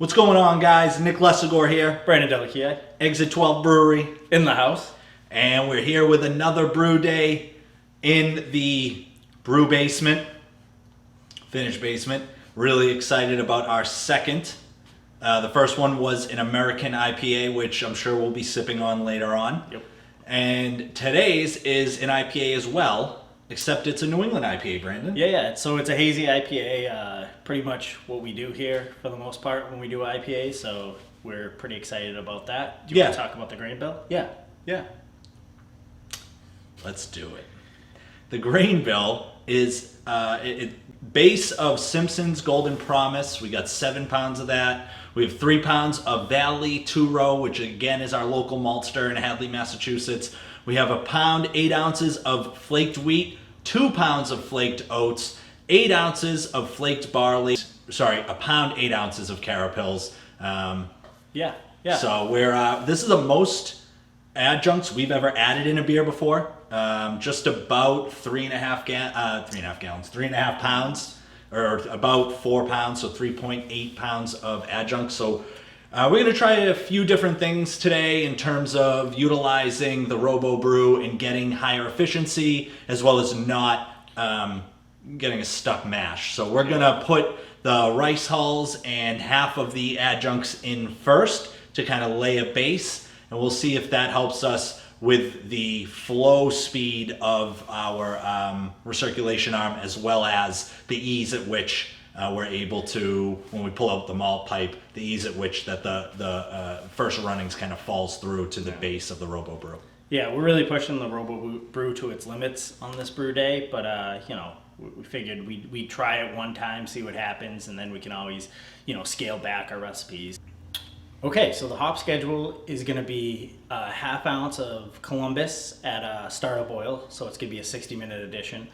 What's going on, guys? Nick Lessigore here. Brandon Delakier. Exit 12 Brewery. In the house. And we're here with another brew day in the brew basement, finished basement. Really excited about our second. The first one was an American IPA, which I'm sure we'll be sipping on later on. Yep. And today's is an IPA as well, except it's a New England IPA, Brandon. Yeah. So it's a hazy IPA, pretty much what we do here for the most part when we do IPA. So we're pretty excited about that. Do you want to talk about the grain bill? Yeah. Let's do it. The grain bill is base of Simpson's Golden Promise. We got 7 pounds of that. We have 3 pounds of Valley 2-Row, which again is our local malt stir in Hadley, Massachusetts. We have 1 pound, 8 ounces of flaked wheat, 2 pounds of flaked oats, 8 ounces of flaked barley. Sorry, 1 pound, 8 ounces of carapils. Yeah. So this is the most adjuncts we've ever added in a beer before. Just about 3.5 pounds, or about 4 pounds, so 3.8 pounds of adjuncts. So we're going to try a few different things today in terms of utilizing the Robobrew and getting higher efficiency, as well as not getting a stuck mash. So we're going to put the rice hulls and half of the adjuncts in first to kind of lay a base, and we'll see if that helps us with the flow speed of our recirculation arm, as well as the ease at which we're able to, when we pull out the malt pipe, the ease at which that the first runnings kind of falls through to the base of the Robobrew. Yeah, we're really pushing the Robobrew to its limits on this brew day, but we figured we'd try it one time, see what happens, and then we can always scale back our recipes. Okay, so the hop schedule is going to be a half ounce of Columbus at a startup boil, so it's going to be a 60-minute addition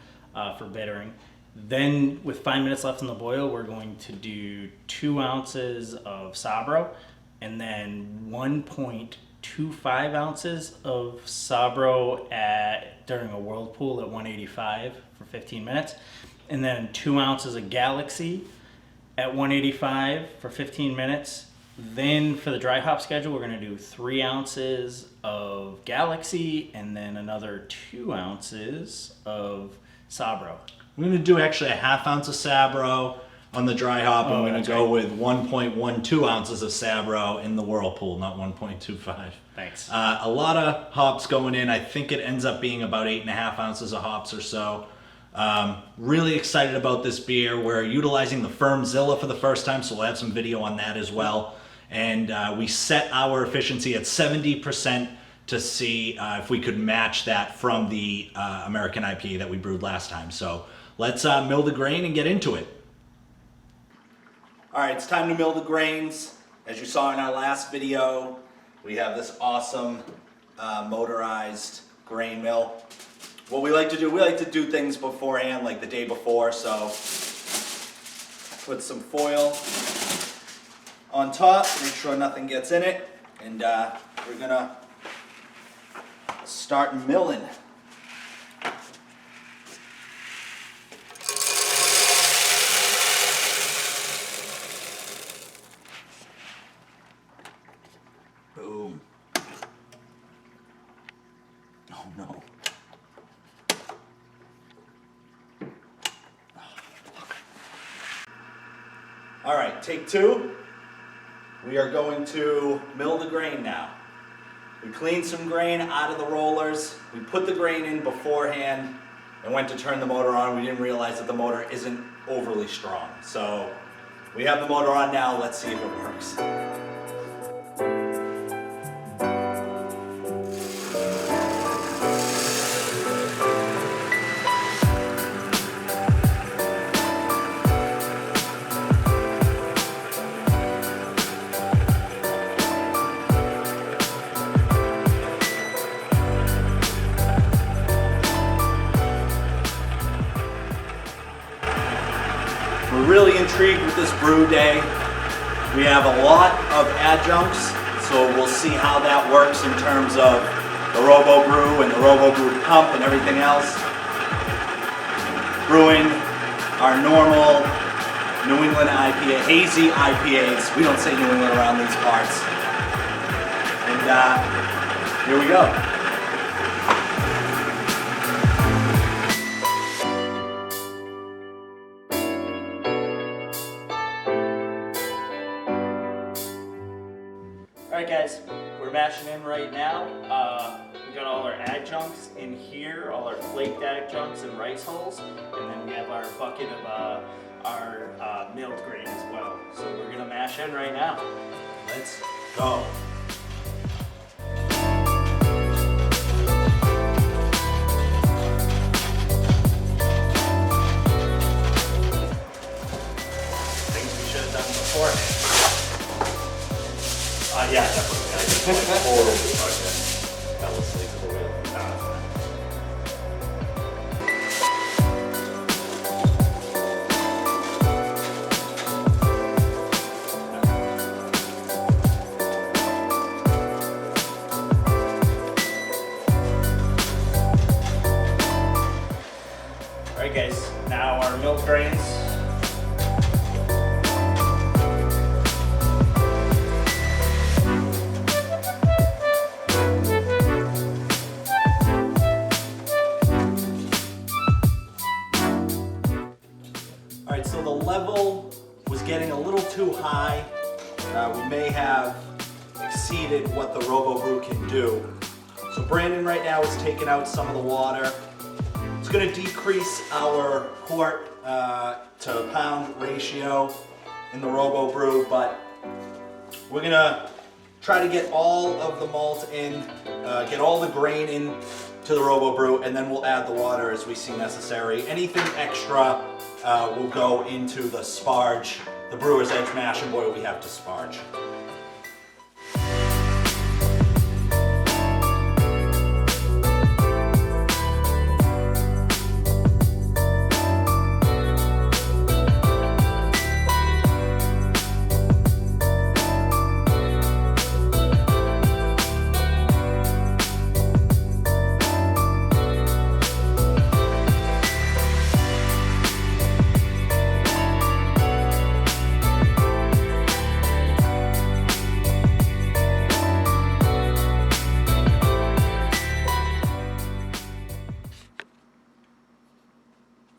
for bittering. Then, with 5 minutes left in the boil, we're going to do 2 ounces of Sabro, and then 1.25 ounces of Sabro during a whirlpool at 185 for 15 minutes, and then 2 ounces of Galaxy at 185 for 15 minutes. Then for the dry hop schedule, we're going to do 3 ounces of Galaxy and then another 2 ounces of Sabro. We're going to do actually a half ounce of Sabro on the dry hop, and we're going to go with 1.12 ounces of Sabro in the whirlpool, not 1.25. Thanks. A lot of hops going in. I think it ends up being about 8.5 ounces of hops or so. Really excited about this beer. We're utilizing the FermZilla for the first time, so we'll have some video on that as well. And we set our efficiency at 70% to see if we could match that from the American IPA that we brewed last time. So let's mill the grain and get into it. All right, it's time to mill the grains. As you saw in our last video, we have this awesome motorized grain mill. What we like to do things beforehand, like the day before. So put some foil on top, make sure nothing gets in it, and we're gonna start milling. Boom. Oh no. All right, take 2. We are going to mill the grain now. We cleaned some grain out of the rollers. We put the grain in beforehand and went to turn the motor on. We didn't realize that the motor isn't overly strong. So we have the motor on now. Let's see if it works. We're really intrigued with this brew day. We have a lot of adjuncts, so we'll see how that works in terms of the Robobrew and the Robobrew pump and everything else. Brewing our normal New England IPA, hazy IPAs. We don't say New England around these parts. And here we go. Alright guys, we're mashing in right now. We got all our adjuncts in here, all our flaked adjuncts and rice hulls, and then we have our bucket of our milled grain as well. So we're gonna mash in right now. Let's go. Things we should have done beforehand. Yeah, definitely. I just like horrible fucking fell asleep at the wheel. Alright guys, now our milk grains. Alright, so the level was getting a little too high. We may have exceeded what the Robobrew can do. So Brandon right now is taking out some of the water. It's going to decrease our quart to pound ratio in the Robobrew, but we're going to try to get all of the malt in, get all the grain in to the Robobrew, and then we'll add the water as we see necessary. Anything extra will go into the sparge, the Brewer's Edge mash and boil we have to sparge.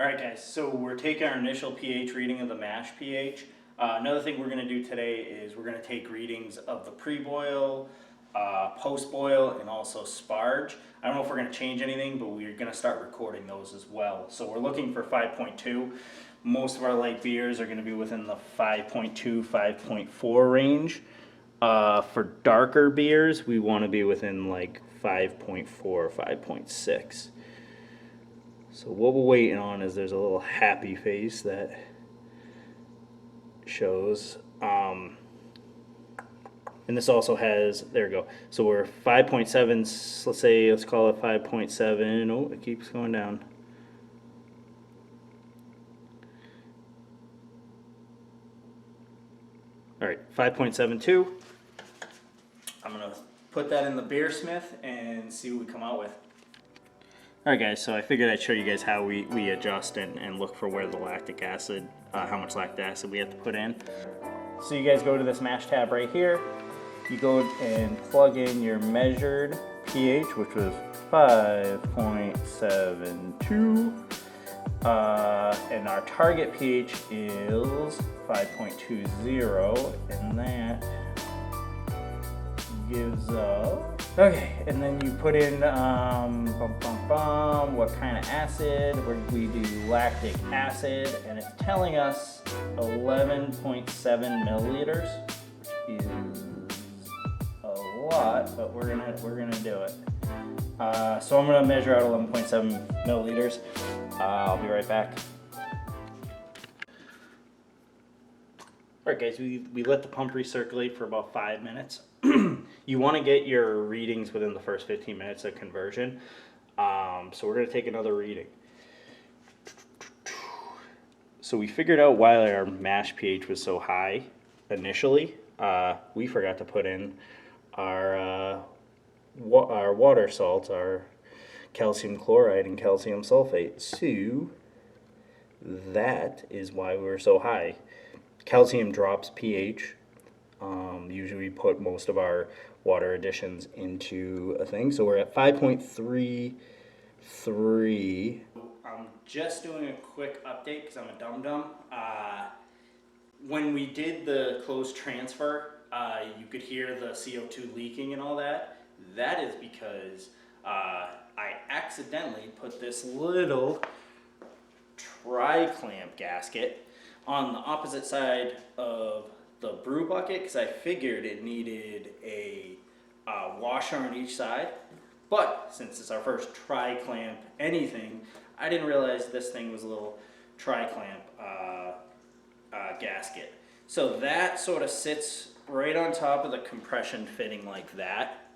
Alright guys, so we're taking our initial pH reading of the mash pH. Another thing we're going to do today is we're going to take readings of the pre-boil, post-boil, and also sparge. I don't know if we're going to change anything, but we're going to start recording those as well. So we're looking for 5.2. Most of our light beers are going to be within the 5.2, 5.4 range. For darker beers, we want to be within like 5.4, 5.6. So what we're waiting on is there's a little happy face that shows, and this also has, there we go. So we're 5.7, let's call it 5.7. Oh, it keeps going down. All right, 5.72. I'm gonna put that in the beersmith and see what we come out with. Alright guys, so I figured I'd show you guys how we adjust and look for where the lactic acid, how much lactic acid we have to put in. So you guys go to this mash tab right here, you go and plug in your measured pH, which was 5.72, and our target pH is 5.20, and that gives up. Okay, and then you put in what kind of acid. We do lactic acid, and it's telling us 11.7 milliliters, which is a lot, but we're gonna do it. So I'm gonna measure out 11.7 milliliters. I'll be right back. Alright guys, we let the pump recirculate for about 5 minutes. You want to get your readings within the first 15 minutes of conversion. So we're going to take another reading. So we figured out why our mash pH was so high initially. We forgot to put in our water salts, our calcium chloride and calcium sulfate. So that is why we were so high. calcium drops pH. Usually we put most of our water additions into a thing. So we're at 5.33. I'm just doing a quick update because I'm a dum-dum. When we did the closed transfer, you could hear the CO2 leaking and all that. That is because I accidentally put this little tri-clamp gasket on the opposite side of the brew bucket because I figured it needed a washer on each side. But since it's our first tri-clamp anything, I didn't realize this thing was a little tri-clamp gasket. So that sort of sits right on top of the compression fitting like that.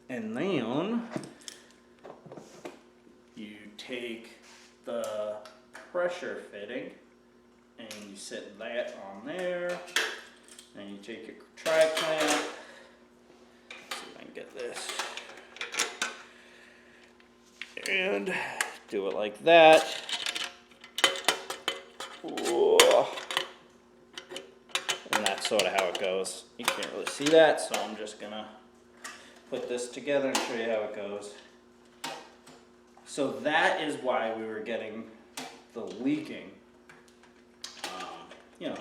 And then you take the pressure fitting and you set that on there, and you take your tri-clamp. See if I can get this. And do it like that. Whoa. And that's sort of how it goes. You can't really see that, so I'm just gonna put this together and show you how it goes. So that is why we were getting the leaking. You know,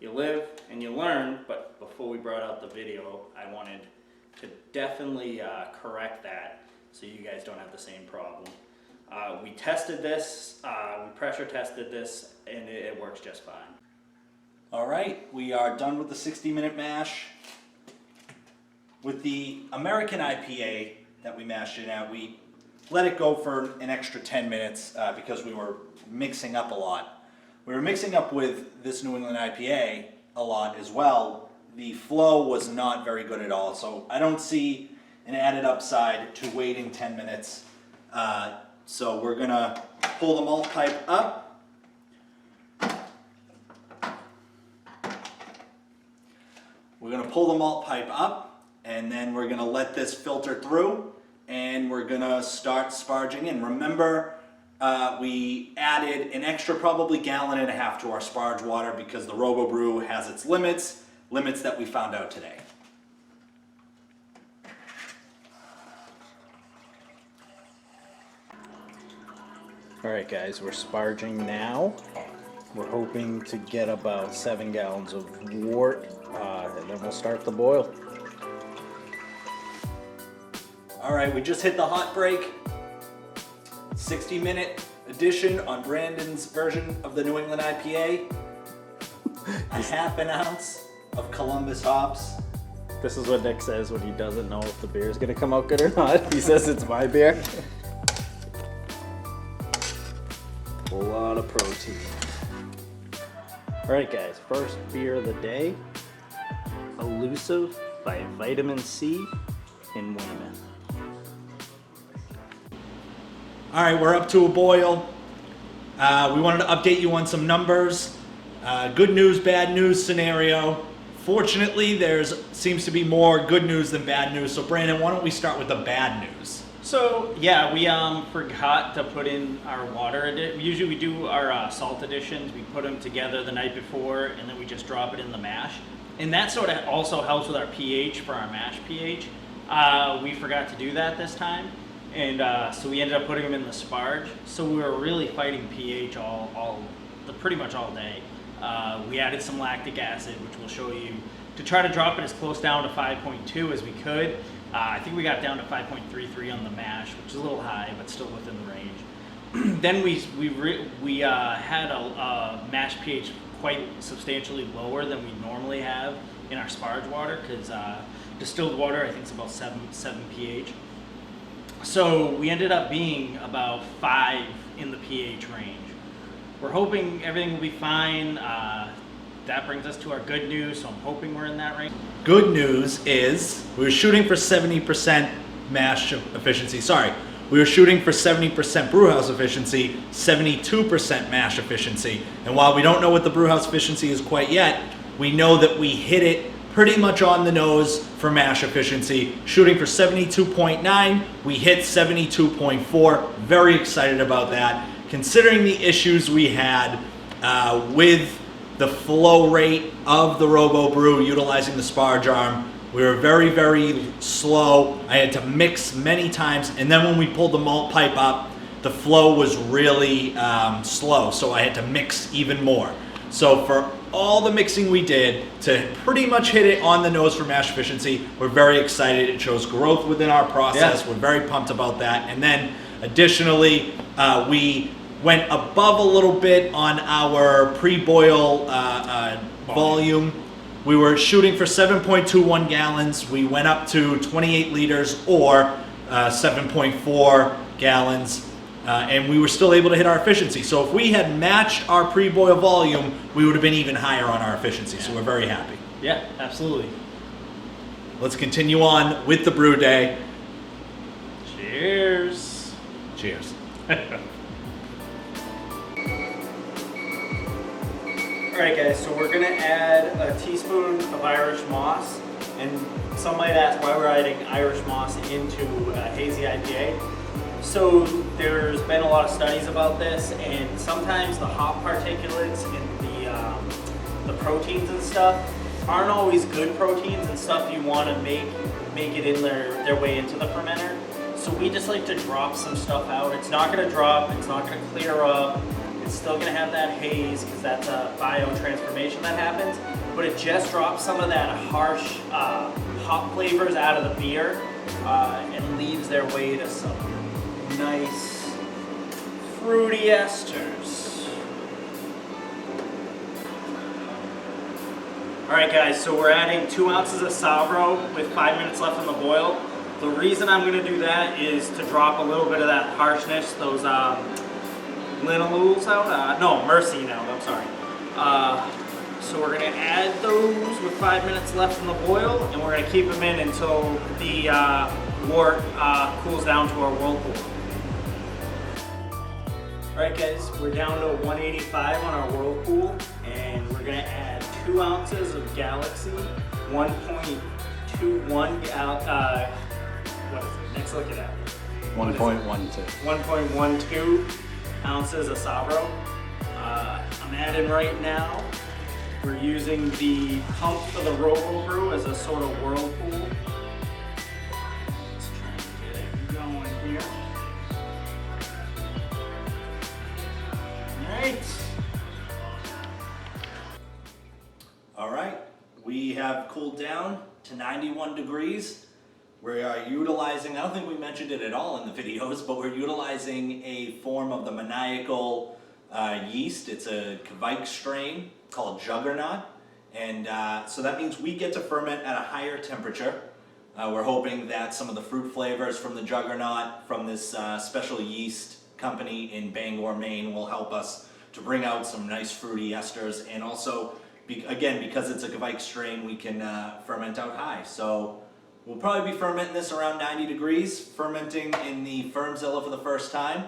you live and you learn, but before we brought out the video, I wanted to definitely correct that so you guys don't have the same problem. We tested this, we pressure tested this, and it works just fine. All right, we are done with the 60-minute mash. With the American IPA that we mashed it at, we let it go for an extra 10 minutes because we were mixing up a lot. We were mixing up with this New England IPA a lot as well. The flow was not very good at all, so I don't see an added upside to waiting 10 minutes. So we're gonna pull the malt pipe up. We're gonna pull the malt pipe up, and then we're gonna let this filter through, and we're gonna start sparging in. Remember, we added an extra probably 1.5 gallons to our sparge water because the Robobrew has its limits that we found out today. Alright guys, we're sparging now. We're hoping to get about 7 gallons of wort, and then we'll start the boil. All right, we just hit the hot break. 60-minute edition on Brandon's version of the New England IPA. A 1/2 ounce of Columbus hops. This is what Nick says when he doesn't know if the beer is going to come out good or not. He says it's my beer. A lot of protein. Alright guys, first beer of the day. Elusive by Vitamin C in Weymouth. All right, we're up to a boil. We wanted to update you on some numbers. Good news, bad news scenario. Fortunately, seems to be more good news than bad news. So Brandon, why don't we start with the bad news? So yeah, we forgot to put in our water addition. Usually we do our salt additions. We put them together the night before, and then we just drop it in the mash. And that sort of also helps with our pH for our mash pH. We forgot to do that this time. And so we ended up putting them in the sparge. So we were really fighting pH pretty much all day. We added some lactic acid, which we'll show you, to try to drop it as close down to 5.2 as we could. I think we got down to 5.33 on the mash, which is a little high, but still within the range. Then we had a mash pH quite substantially lower than we normally have in our sparge water, because distilled water I think is about 7 pH. So we ended up being about 5 in the pH range. We're hoping everything will be fine. That brings us to our good news, so I'm hoping we're in that range. Good news is we were shooting for 70% mash efficiency. Sorry, we were shooting for 70% brewhouse efficiency, 72% mash efficiency. And while we don't know what the brewhouse efficiency is quite yet, we know that we hit it pretty much on the nose for mash efficiency. Shooting for 72.9, we hit 72.4. Very excited about that. Considering the issues we had with the flow rate of the Robobrew utilizing the sparge arm, we were very, very slow. I had to mix many times, and then when we pulled the malt pipe up, the flow was really slow, so I had to mix even more. So for all the mixing we did to pretty much hit it on the nose for mash efficiency, we're very excited. It shows growth within our process. Yeah. We're very pumped about that. And then additionally, we went above a little bit on our pre-boil volume. We were shooting for 7.21 gallons. We went up to 28 liters or 7.4 gallons. And we were still able to hit our efficiency. So if we had matched our pre-boil volume, we would have been even higher on our efficiency. So we're very happy. Yeah, absolutely. Let's continue on with the brew day. Cheers. Cheers. Alright guys, so we're going to add a teaspoon of Irish moss, and some might ask why we're adding Irish moss into hazy IPA. So there's been a lot of studies about this, and sometimes the hop particulates in the proteins and stuff aren't always good proteins and stuff you want to make it in their way into the fermenter. So we just like to drop some stuff out. It's not going to drop, it's not going to clear up. It's still going to have that haze because that's a biotransformation that happens, but it just drops some of that harsh hop flavors out of the beer and leaves their way to some nice fruity esters. Alright guys, so we're adding 2 ounces of Salbro with 5 minutes left on the boil. The reason I'm going to do that is to drop a little bit of that harshness, those linalols out, no, Mercy now, I'm sorry. So we're going to add those with 5 minutes left in the boil, and we're going to keep them in until the wort cools down to our whirlpool. Alright guys, we're down to 185 on our whirlpool, and we're going to add 2 ounces of Galaxy, 1.21 what is it? Next look at that. 1.12. 1.12 ounces of Sabro. I'm adding right now. We're using the pump for the Robobrew as a sort of whirlpool. Let's try and get it going here. All right, we have cooled down to 91 degrees. We are utilizing, I don't think we mentioned it at all in the videos, but we're utilizing a form of the maniacal yeast. It's a Kveik strain called Juggernaut. And so that means we get to ferment at a higher temperature. We're hoping that some of the fruit flavors from the Juggernaut from this special yeast company in Bangor, Maine will help us to bring out some nice fruity esters. And also, again, because it's a Kveik strain, we can ferment out high. So we'll probably be fermenting this around 90 degrees, fermenting in the FermZilla for the first time.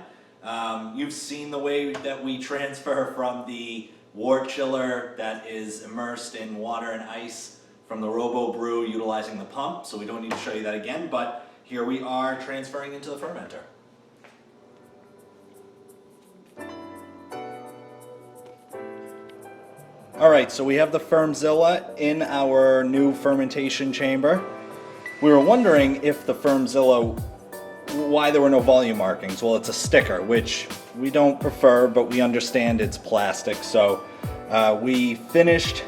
You've seen the way that we transfer from the wort chiller that is immersed in water and ice from the Robobrew utilizing the pump, so we don't need to show you that again, but here we are transferring into the fermenter. Alright, so we have the FermZilla in our new fermentation chamber. We were wondering if the FermZilla, why there were no volume markings. Well, it's a sticker, which we don't prefer, but we understand it's plastic. So we finished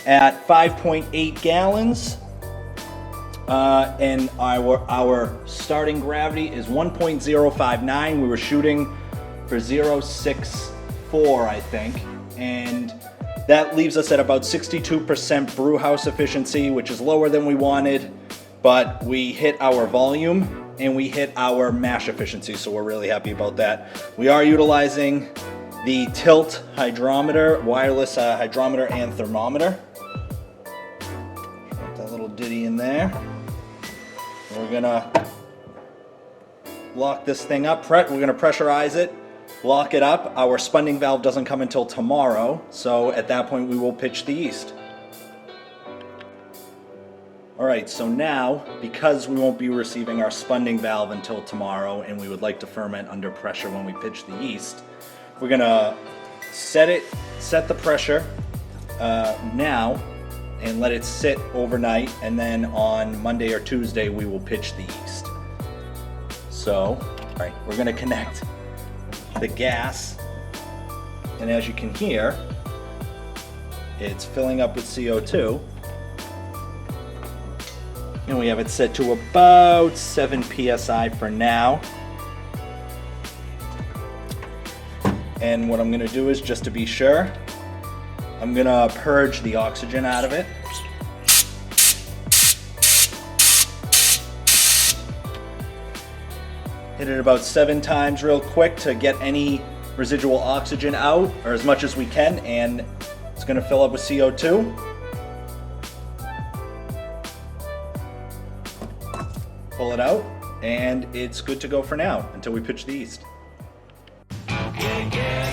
at 5.8 gallons, and our starting gravity is 1.059. We were shooting for 0.64, I think, and that leaves us at about 62% brew house efficiency, which is lower than we wanted, but we hit our volume and we hit our mash efficiency, so we're really happy about that. We are utilizing the Tilt hydrometer, wireless hydrometer and thermometer. Put that little ditty in there. We're gonna lock this thing up. We're gonna pressurize it, lock it up. Our spunding valve doesn't come until tomorrow, so at that point we will pitch the yeast. Alright, so now, because we won't be receiving our spunding valve until tomorrow and we would like to ferment under pressure when we pitch the yeast, we're gonna set it set the pressure now and let it sit overnight, and then on Monday or Tuesday we will pitch the yeast. So, all right, we're gonna connect the gas, and as you can hear, it's filling up with CO2. And we have it set to about 7 psi for now. And what I'm gonna do is, just to be sure, I'm gonna purge the oxygen out of it. Hit it about 7 times real quick to get any residual oxygen out, or as much as we can, and it's gonna fill up with CO2. Pull it out, and it's good to go for now until we pitch the yeast. Yeah, yeah.